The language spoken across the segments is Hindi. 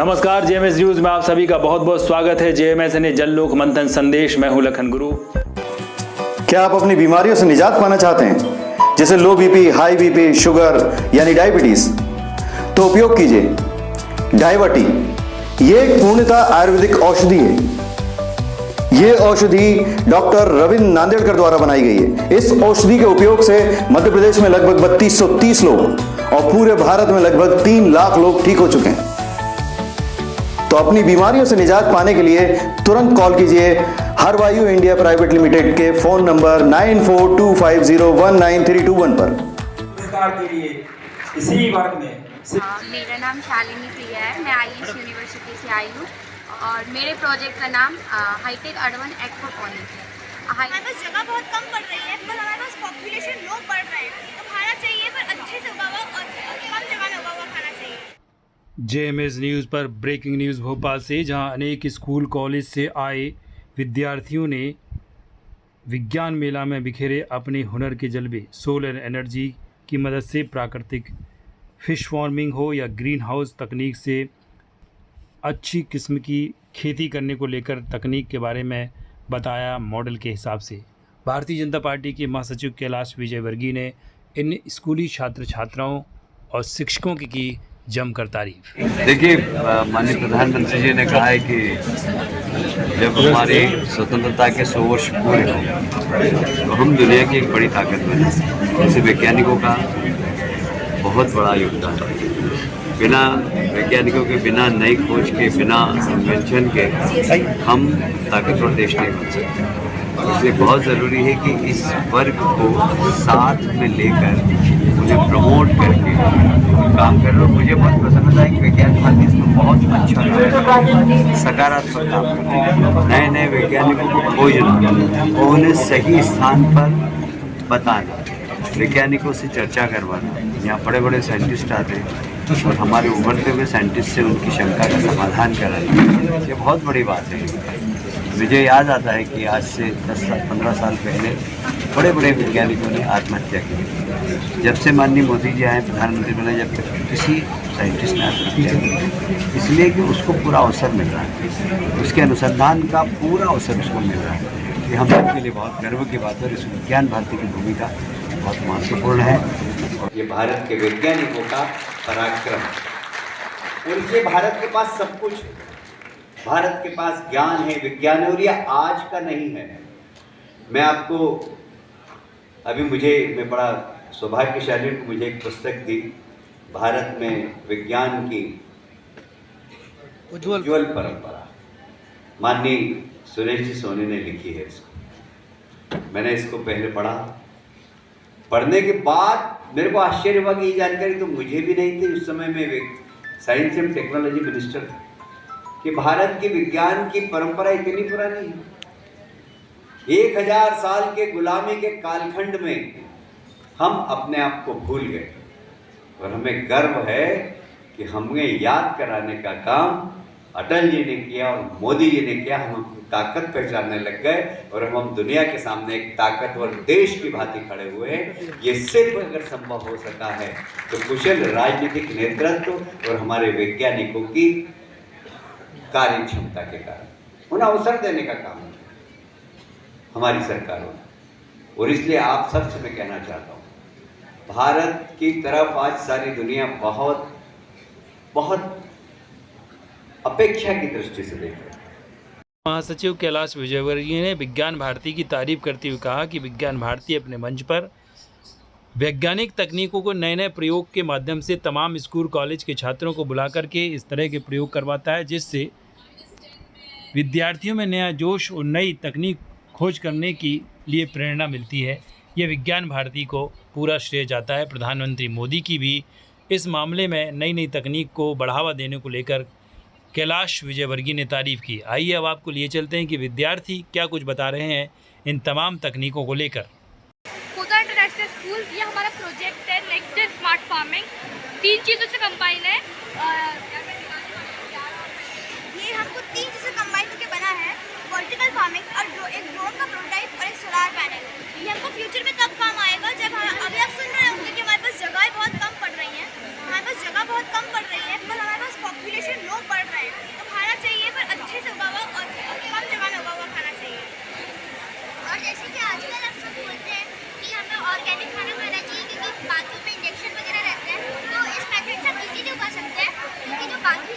नमस्कार, जेएमएस न्यूज में आप सभी का बहुत बहुत स्वागत है। जेएमएस ने जल लोक मंथन संदेश, मैं हूं लखन गुरु। क्या आप अपनी बीमारियों से निजात पाना चाहते हैं, जैसे लो बीपी, हाई बीपी, शुगर यानी डायबिटीज? तो उपयोग कीजिए डायवर्टी। ये एक पूर्णतः आयुर्वेदिक औषधि है। ये औषधि डॉक्टर रविंद्र नांदेड़कर द्वारा बनाई गई है। इस औषधि के उपयोग से मध्य प्रदेश में लगभग 3230 लोग और पूरे भारत में लगभग 3 लाख लोग ठीक हो चुके हैं। तो अपनी बीमारियों से निजात पाने के लिए तुरंत कॉल कीजिए हरवायु इंडिया प्राइवेट लिमिटेड के फोन नंबर 9425019321 पर। के लिए इसी वर्ग में मेरा नाम शालिनी प्रिया है। मैं आईएएस यूनिवर्सिटी से आई हूँ और मेरे प्रोजेक्ट का नाम हाईटेक अर्बन एक्वापॉनिक है। हमारे पास जगह बहुत कम पड़ रही है, पर हमारे पास पॉपुलेशन लोग बढ़ रहे हैं, तो खाना चाहिए पर अच्छे से उगा हुआ और कम जगह में उगा हुआ खाना चाहिए। जेएमएस न्यूज़ पर ब्रेकिंग न्यूज़ भोपाल से, जहां अनेक स्कूल कॉलेज से आए विद्यार्थियों ने विज्ञान मेला में बिखेरे अपने हुनर के जलवे। सोलर एनर्जी की मदद से प्राकृतिक फिश फार्मिंग हो या ग्रीन हाउस तकनीक से अच्छी किस्म की खेती करने को लेकर तकनीक के बारे में बताया मॉडल के हिसाब से। भारतीय जनता पार्टी के महासचिव कैलाश विजयवर्गीय ने इन स्कूली छात्र छात्राओं और शिक्षकों की जमकर तारीफ। देखिए, माननीय प्रधानमंत्री जी ने कहा है कि जब हमारी स्वतंत्रता के 100 वर्ष पूरे हो तो हम दुनिया की एक बड़ी ताकत बने। जैसे वैज्ञानिकों का बहुत बड़ा योगदान है। बिना वैज्ञानिकों के, बिना नई खोज के, बिना इन्वेंशन के हम ताकतवर देश नहीं बन सकते। इसलिए बहुत ज़रूरी है कि इस वर्ग को साथ में लेकर उन्हें प्रमोट करके काम कर रहे हो। मुझे बहुत प्रसन्नता है कि वैज्ञानिक भारती इसमें बहुत अच्छा सकारात्मक काम करते हैं। नए नए वैज्ञानिकों को खोजना और उन्हें सही स्थान पर बताना, वैज्ञानिकों से चर्चा करवाना। यहाँ बड़े बड़े साइंटिस्ट आते हैं और हमारे उभरते हुए साइंटिस्ट से उनकी शंका का समाधान कराना, ये बहुत बड़ी बात है। मुझे याद आता है कि आज से 10-15 साल पहले बड़े बड़े वैज्ञानिकों ने आत्महत्या की। जब से माननीय मोदी जी आए, प्रधानमंत्री बने, जब तक किसी साइंटिस्ट ने आत्महत्या की, इसलिए कि उसको पूरा अवसर मिल रहा है, उसके अनुसंधान का पूरा अवसर उसको मिल रहा है। ये हम सबके लिए बहुत गर्व की बात है। इस विज्ञान भारती की भूमिका बहुत महत्वपूर्ण है। ये भारत के वैज्ञानिकों का पराक्रम है। उनके भारत के पास सब कुछ है। भारत के पास ज्ञान है, विज्ञान है, और ये आज का नहीं है। मैं आपको मैं बड़ा सौभाग्यशाली हूँ, मुझे एक पुस्तक दी, भारत में विज्ञान की उज्ज्वल परंपरा, माननीय सुरेश जी सोनी ने लिखी है इसको। मैंने इसको पहले पढ़ा। पढ़ने के बाद मेरे को आश्चर्य हुआ कि ये जानकारी तो मुझे भी नहीं थी। उस समय में साइंस एंड टेक्नोलॉजी मिनिस्टर था कि भारत की विज्ञान की परंपरा इतनी पुरानी है। 1000 साल के गुलामी के कालखंड में हम अपने आप को भूल गए और हमें गर्व है कि हमें याद कराने का काम अटल जी ने किया और मोदी जी ने किया। हम अपनी ताकत पहचानने लग गए और हम दुनिया के सामने एक ताकतवर देश की भांति खड़े हुए हैं। ये सिर्फ अगर संभव हो सका है तो कुशल राजनीतिक नेतृत्व और हमारे वैज्ञानिकों की कार्य क्षमता के कारण, उन्हें अवसर देने का काम है हमारी सरकारों ने। और इसलिए आप सबसे मैं कहना चाहता हूँ, भारत की तरफ आज सारी दुनिया बहुत बहुत अपेक्षा की दृष्टि से देख रही है। महासचिव कैलाश विजयवर्गीय ने विज्ञान भारती की तारीफ करते हुए कहा कि विज्ञान भारती अपने मंच पर वैज्ञानिक तकनीकों को नए नए प्रयोग के माध्यम से तमाम स्कूल कॉलेज के छात्रों को बुला करके इस तरह के प्रयोग करवाता है, जिससे विद्यार्थियों में नया जोश और नई तकनीक खोज करने की लिए प्रेरणा मिलती है। यह विज्ञान भारती को पूरा श्रेय जाता है। प्रधानमंत्री मोदी की भी इस मामले में नई नई तकनीक को बढ़ावा देने को लेकर कैलाश विजयवर्गीय ने तारीफ की। आइए अब आपको लिए चलते हैं कि विद्यार्थी क्या कुछ बता रहे हैं इन तमाम तकनीकों को लेकर। कोटा इंटरनेशनल स्कूल, ये हमारा प्रोजेक्ट है नेक्स्ट डे स्मार्ट फार्मिंग। 3 चीज़ों से कंबाइन है। ये हमको 3 चीज़ें कंबाइन करके बना है, वर्टिकल फार्मिंग और एक ड्रोन का प्रोटोटाइप और एक सोलार पैनल। ये हमको फ्यूचर में तब काम आएगा जब अभी आप सुन रहे होंगे कि हमारे पास जगह बहुत कम पड़ रही है, हमारे पास जगह बहुत कम पड़ रही है, पर हमारे पास पॉपुलेशन लोग बढ़ रहे हैं। जैसे कि आजकल हम सब बोलते हैं कि हमें ऑर्गेनिक खाना खाना चाहिए क्योंकि बाकियों में इंजेक्शन वगैरह रहते हैं, तो इस मेथड से हम इजीली उगा सकते हैं क्योंकि जो बाकी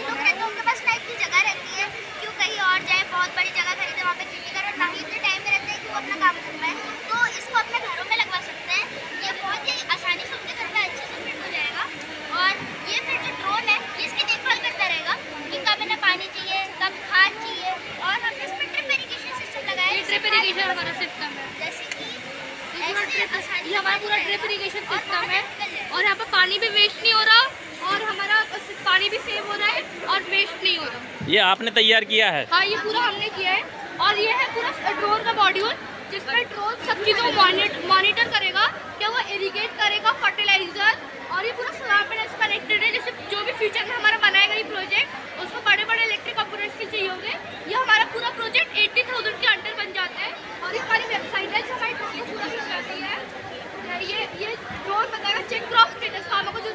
लोग रहते हैं उनके पास ना इतनी जगह रहती है कि वो कहीं और जाए, बहुत बड़ी जगह खरीदे वहाँ पे खेती करें, और ना ही इतने टाइम में रहते हैं कि वो अपना काम कर पाए। तो इसको अपने घरों में लगवा सकते हैं, ये बहुत ही आसानी से उनके घर में अच्छे से फिट हो जाएगा। और ये फिर जो ड्रोन है ये इसकी देखभाल करता रहेगा कि कब इन्हें पानी चाहिए, कब खाद चाहिए, और हमने इसमें ड्रिप इरिगेशन सिस्टम लगाया है। ड्रिप इरिगेशन हमारा सिस्टम है, जैसे कि ये हमारा पूरा ड्रिप इरिगेशन सिस्टम है, और यहाँ पर पानी भी वेस्ट नहीं हो रहा, और हमारा पानी भी सेव हो रहा है और वेस्ट नहीं हो रहा। ये आपने तैयार किया है? हाँ, ये पूरा हमने किया है, और ये है पूरा ड्रोन का मॉड्यूल जिसमें ड्रोन सब चीज़ों को मॉनिटर करेगा, क्या वो इरिगेट करेगा, फर्टिलाइजर, और ये पूरा सोलर पैनल से कनेक्टेड है। जैसे जो भी फ्यूचर में हमारा बनाएगा ये प्रोजेक्ट, उसको बड़े बड़े इलेक्ट्रिक कंपोनेंट्स के चाहिए होंगे। ये हमारा पूरा प्रोजेक्ट 80,000 के अंडर बन जाता है, और ये हमारी वेबसाइट है जो हमारी ड्रोन को पूरा मिल जाती है। ये ड्रोन बताएगा चेक क्रॉप स्टेटस का, हमको जो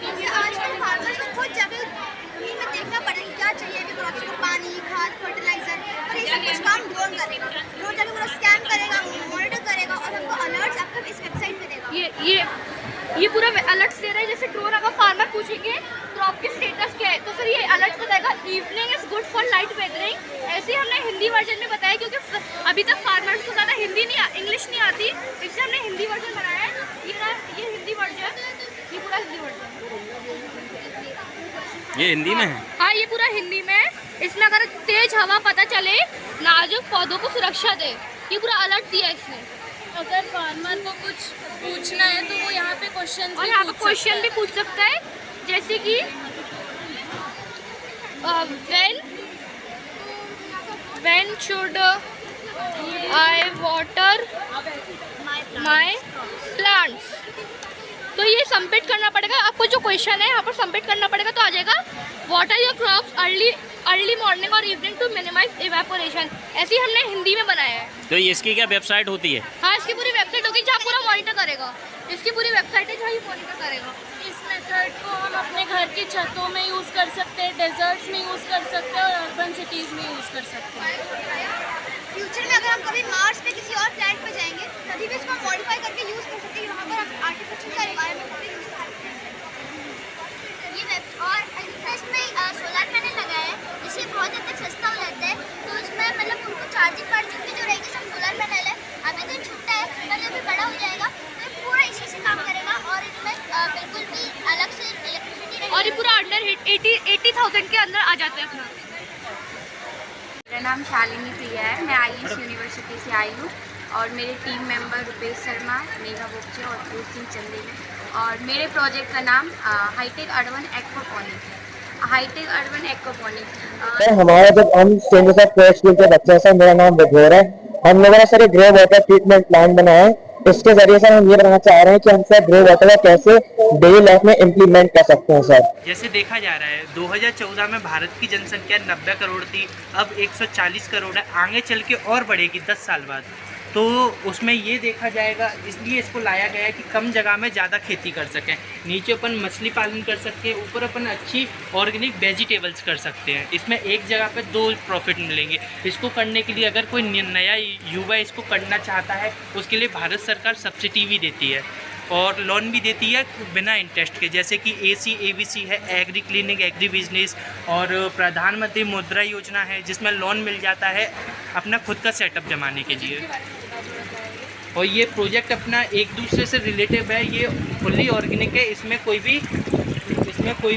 जैसे आजकल फार्मर्स को खुद जाके जमीन में देखना पड़ेगा क्या चाहिए अभी क्रॉप्स को, पानी, खाद, फर्टिलाइजर, और ये सब कुछ काम ड्रोन करेगा। ड्रोन जाके पूरा स्कैन करेगा, मॉनिटर करेगा, और हमको अलर्ट्स आपको इस वेबसाइट पे देगा। ये पूरा अलर्ट्स दे रहा है। जैसे ड्रोन अगर फार्मर पूछेंगे क्रॉप की स्टेटस क्या है, तो फिर ये अलर्ट बताएगा evening is good for light weathering. ऐसे ही हमने हिंदी वर्जन में बताया क्योंकि अभी तक फार्मर्स को ज़्यादा इंग्लिश नहीं आती, इसलिए हमने हिंदी वर्जन बनाया है। ये हिंदी वर्जन, ये पूरा हिंदी वर्जन, ये हिंदी में है? हाँ, ये पूरा हिंदी में है। इसमें अगर तेज हवा पता चले, नाजुक पौधों को सुरक्षा दे, ये पूरा अलर्ट दिया इसने। अगर फार्मर को कुछ पूछना है तो वो यहाँ पे क्वेश्चन और यहाँ पे क्वेश्चन भी पूछ सकता है, जैसे कि when should I water my plants। तो ये सबमिट करना पड़ेगा आपको, जो क्वेश्चन है यहाँ पर सबमिट करना पड़ेगा, तो आ जाएगा water your crops early morning और इवनिंग टू मिनिमाइज इवेपोरेशन। ऐसे ही हमने हिंदी में बनाया है। तो ये इसकी क्या वेबसाइट होती है? हाँ, इसकी पूरी वेबसाइट होगी जहाँ पूरा मॉनिटर करेगा। इसकी पूरी वेबसाइट है जहाँ ये मॉनिटर करेगा। इस मेथड को हम अपने घर की छतों में यूज़ कर सकते हैं, डेजर्ट्स में यूज़ कर सकते हैं, और अर्बन सिटीज़ में यूज़ कर सकते हैं। फ्यूचर में अगर हम कभी मार्स पे किसी और प्लैनेट पे जाएंगे तभी भी इसको मॉडिफाई करके यूज़ कर सकते हैं, वहाँ पर हम आर्टिफिशियल सा एनवायरनमेंट को भी यूज़ कर सकते हैं। ये और इसमें सोलर पैनल लगाया है जिससे बहुत हद तक सस्ता हो जाता है, तो इसमें मतलब उनको चार्जिंग की जो रहेगी सब सोलर पैनल है। अभी तो छोटा है, पर जब भी बड़ा हो जाएगा तो ये पूरा इसी से काम करेगा, और इसमें बिल्कुल भी अलग से इलेक्ट्रिसिटी रहेगी, और ये पूरा अंडर 80,000 के अंदर आ जाता है अपना। मेरा नाम शालिनी प्रिया है, मैं आयुष यूनिवर्सिटी से आई हूँ, और मेरे टीम मेंबर रुपेश शर्मा, मेघा बोगचे और भूत सिंह चंदेल है। और मेरे प्रोजेक्ट का नाम हाईटेक अर्बन एक्वापॉनिक है। हाईटेक अर्बन एक्वापॉनिक हमारा जब हम केंद्र से स्कूल के बच्चे हैं सर, मेरा नाम विभोर है। हम लोगों ने सर एक ग्रे वाटर ट्रीटमेंट प्लांट बनाया है। इसके जरिए सर हम ये बनाना चाह रहे हैं कि हम सर ग्रे वाटर को कैसे डेली लाइफ में इम्प्लीमेंट कर सकते हैं सर। जैसे देखा जा रहा है 2014 में भारत की जनसंख्या 90 करोड़ थी, अब 140 करोड़ है, आगे चल के और बढ़ेगी 10 साल बाद। तो उसमें ये देखा जाएगा, इसलिए इसको लाया गया है कि कम जगह में ज़्यादा खेती कर सकें। नीचे अपन मछली पालन कर सकते हैं, ऊपर अपन अच्छी ऑर्गेनिक वेजिटेबल्स कर सकते हैं। इसमें एक जगह पे 2 प्रॉफिट मिलेंगे। इसको करने के लिए अगर कोई नया युवा इसको करना चाहता है, उसके लिए भारत सरकार सब्सिडी भी देती है और लोन भी देती है बिना इंटरेस्ट के, जैसे कि ABC है, एग्री क्लिनिक, एग्री बिजनेस, और प्रधानमंत्री मुद्रा योजना है जिसमें लोन मिल जाता है अपना खुद का सेटअप जमाने के लिए। और ये प्रोजेक्ट अपना एक दूसरे से रिलेटिव है, ये फुल्ली ऑर्गेनिक है, इसमें कोई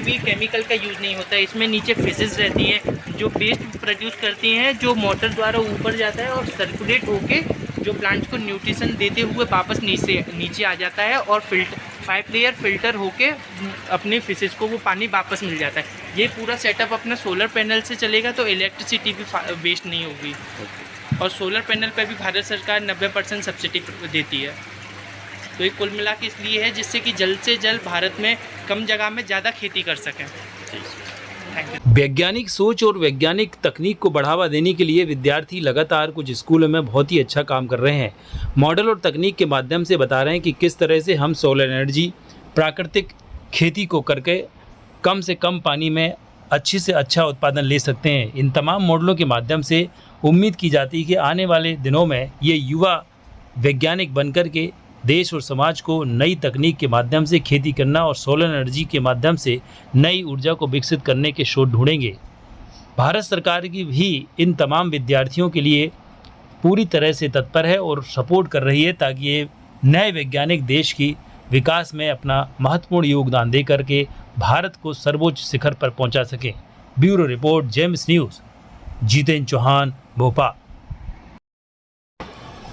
भी केमिकल का यूज़ नहीं होता है। इसमें नीचे फिशेस रहती हैं जो वेस्ट प्रोड्यूस करती हैं, जो मोटर द्वारा ऊपर जाता है और सर्कुलेट होके जो प्लांट्स को न्यूट्रिशन देते हुए वापस नीचे आ जाता है, और 5 लेयर फिल्टर होके अपने फिशेस को वो पानी वापस मिल जाता है। ये पूरा सेटअप अपना सोलर पैनल से चलेगा, तो इलेक्ट्रिसिटी भी वेस्ट नहीं होगी। और सोलर पैनल पर भी भारत सरकार 90% सब्सिडी देती है। तो ये कुल मिला के इसलिए है जिससे कि जल्द से जल्द भारत में कम जगह में ज़्यादा खेती कर सकें। वैज्ञानिक सोच और वैज्ञानिक तकनीक को बढ़ावा देने के लिए विद्यार्थी लगातार कुछ स्कूलों में बहुत ही अच्छा काम कर रहे हैं। मॉडल और तकनीक के माध्यम से बता रहे हैं कि किस तरह से हम सोलर एनर्जी, प्राकृतिक खेती को करके कम से कम पानी में अच्छी से अच्छा उत्पादन ले सकते हैं। इन तमाम मॉडलों के माध्यम से उम्मीद की जाती है कि आने वाले दिनों में ये युवा वैज्ञानिक बनकर के देश और समाज को नई तकनीक के माध्यम से खेती करना और सोलर एनर्जी के माध्यम से नई ऊर्जा को विकसित करने के शोध ढूंढेंगे। भारत सरकार की भी इन तमाम विद्यार्थियों के लिए पूरी तरह से तत्पर है और सपोर्ट कर रही है ताकि ये नए वैज्ञानिक देश की विकास में अपना महत्वपूर्ण योगदान दे करके भारत को सर्वोच्च शिखर पर पहुंचा सकें। Bureau report, James news, Jitendra Chauhan, Bhopal.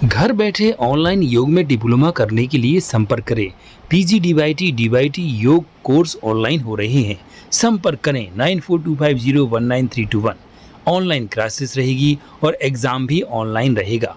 घर बैठे ऑनलाइन योग में डिप्लोमा करने के लिए संपर्क करें। PGDYT DYT योग कोर्स ऑनलाइन हो रहे हैं। संपर्क करें 9425019321। ऑनलाइन क्लासेस रहेगी और एग्ज़ाम भी ऑनलाइन रहेगा।